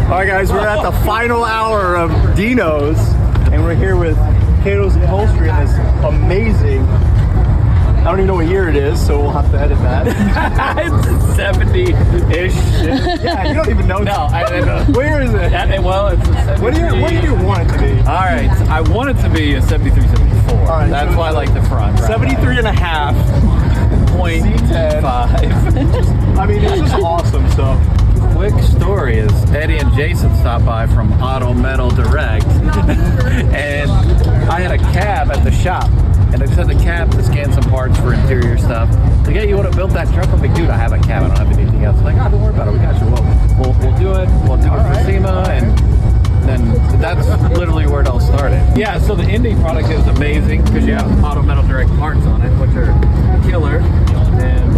All right, guys, we're at the final hour of Dino's, and we're here with Cato's Upholstery in this amazing. I don't even know what year it is, so we'll have to edit that. It's 70-ish. Yeah, you don't even know. No, I don't know. Where is it? Well, it's a 73. What do you want it to be? All right, I want it to be a 73, 74. All right, that's so why I like the front. 73 and a half. .5. I mean, it's just awesome, so. Quick story is Eddie and Jason stopped by from Auto Metal Direct, and I had a cab at the shop. And I just had the cab to scan some parts for interior stuff. Like, hey, you want to build that truck? I'm like, dude, I have a cab. I don't have anything else. Like, oh, don't worry about it. We got you. We'll do it. We'll do it for SEMA. And then that's literally where it all started. Yeah, so the Indy product is amazing because you have Auto Metal Direct parts on it, which are killer. And,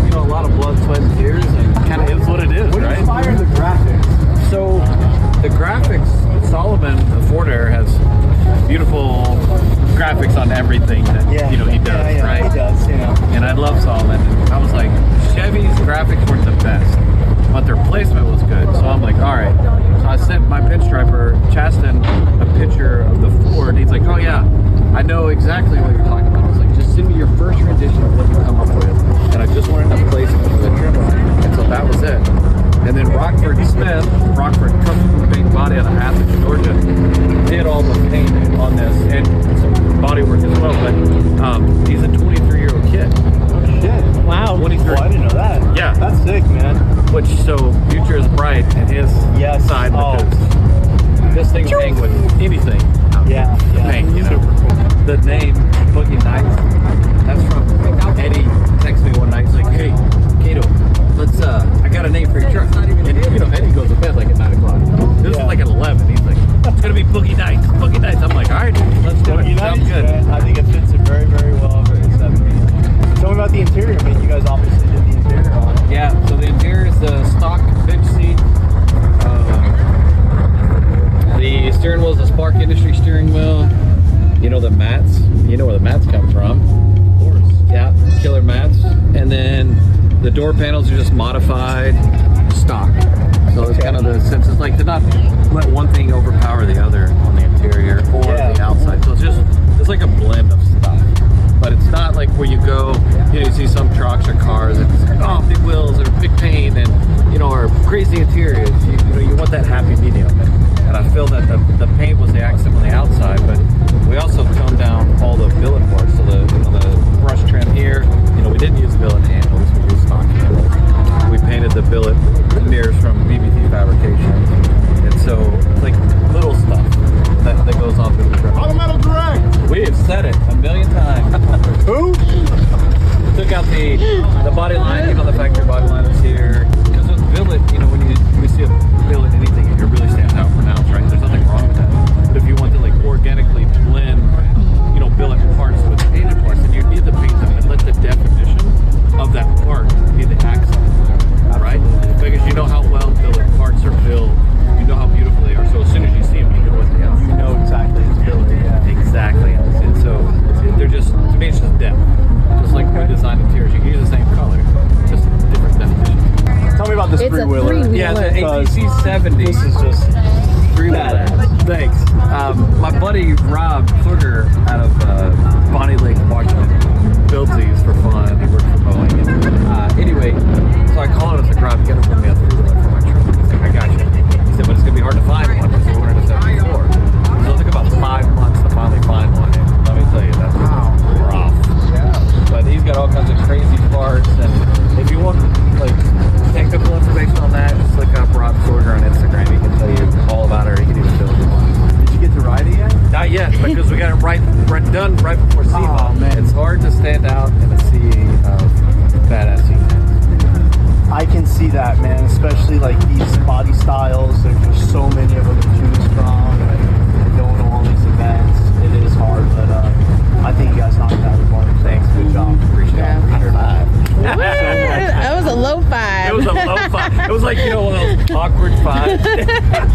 you know, a lot of blood, sweat, and tears. And kind of is what it is, What right? inspired the graphics? So the graphics, Solomon, the Ford Air, has beautiful graphics on everything that he does, right? He does, you know. And I love Solomon. I was like, Chevy's graphics weren't the best, but their placement was good. So I'm like, all right. So I sent my pinstriper, Chasten, a picture of the Ford. He's like, oh yeah, I know exactly what you're talking about. I was like, just send me your first rendition of what you come up with. And I just wanted a placement for the trim line. And so that was it. And then Rockford Smith, Rockford Custom Paint Body out of Athens, Georgia, did all the paint on this and some body work as well. But he's a 23-year-old kid. Oh shit! Wow. 23. Oh, I didn't know that. Yeah. That's sick, man. Which, so future is bright in his side because this thing will hang with anything. Yeah. Paint, you know. The name Boogie Nights, that's from Eddie. Texted me one night. He's like, hey, Cato, let's I got a name for your truck. And you know, Eddie goes to bed like at 9 o'clock. This is like at 11. He's like, it's gonna be Boogie Nights. Boogie Nights. I'm like, all right, let's do Boogie it. Nights, Sounds good. man. I think it fits it very, very well. Very 70s. Tell me about the interior. I mean, you guys obviously did the interior on it. Yeah. So the interior is the stock bench seat. The steering wheel is a Spark Industry steering wheel. You know the mats. You know where the mats come from. Of course. Yeah, killer mats. And then the door panels are just modified stock. So it's kind of the sense, it's like to not let one thing overpower the other on the interior or the outside. So it's like a blend of stuff. But it's not like where you go, you see some trucks or cars and it's like, oh, big wheels or big paint and, or crazy interiors. You want that happy medium. And I feel that the paint was the accent on the outside, but we also toned down all the billet parts. So the brush trim here, we didn't use billet handles, we used stock handles. We painted the billet mirrors from BBT Fabrications. And so it's like little stuff that goes on through the truck. Auto Metal Direct! We have said it a million times. Who? Took out the body line, the factory body line is here. Because with billet, when you see a billet anything, it really stands out pronounced, right? There's nothing wrong with that. But if you want to organically blend, billet parts with painted parts, then you need to paint them and let the definition of that part be the accent, right? Because you know how well billet parts are built, you know how beautiful they are. So as soon as you see them, you know what they are. You know exactly it's billet. Yeah. Exactly. And so they're just, to me, it's just depth. Just like we design interiors, you can use the same color, just different definition. Tell me about this three-wheeler. Yeah, the ATC 70. This is just three-wheeler. Thanks. My buddy Rob Footer out of Bonnie Lake, Washington, builds these for fun. He works for Boeing. And, anyway, so I called him and said, Rob, you gotta put me a three-wheeler for my truck. He's like, I got you. He said, but it's gonna be hard to find one because we ordered a 74. So it took about 5 months to finally find one. And let me tell you, that's rough. But he's got all kinds of crazy parts. And if you want, technical information on that, just look up Rob Footer on Instagram. He can tell you all about it, or he can even build you one. Did you get to ride it yet? Not yet, because we got it done right before SEMA. Oh, man. It's hard to stand out in a sea of badass seats. I can see that, man. Especially these body styles. There's just so many of them to choose from, and going to all these events. It is hard, but I think you guys knocked it out of the park. Thanks, good job. Appreciate it. That was a low 5. It was a low 5. It was like, one of those awkward 5s.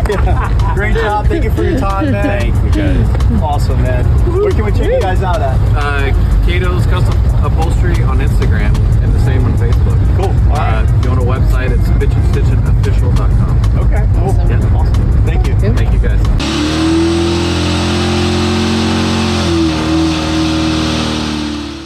Yeah. Great job. Thank you for your time, man. Thank you, guys. Awesome, man. Where can we check you guys out at? Cato's Custom Upholstery on Instagram and the same on Facebook. Cool. All right. Go on a website, it's bitchandstitchingofficial.com. Okay, cool. Yeah.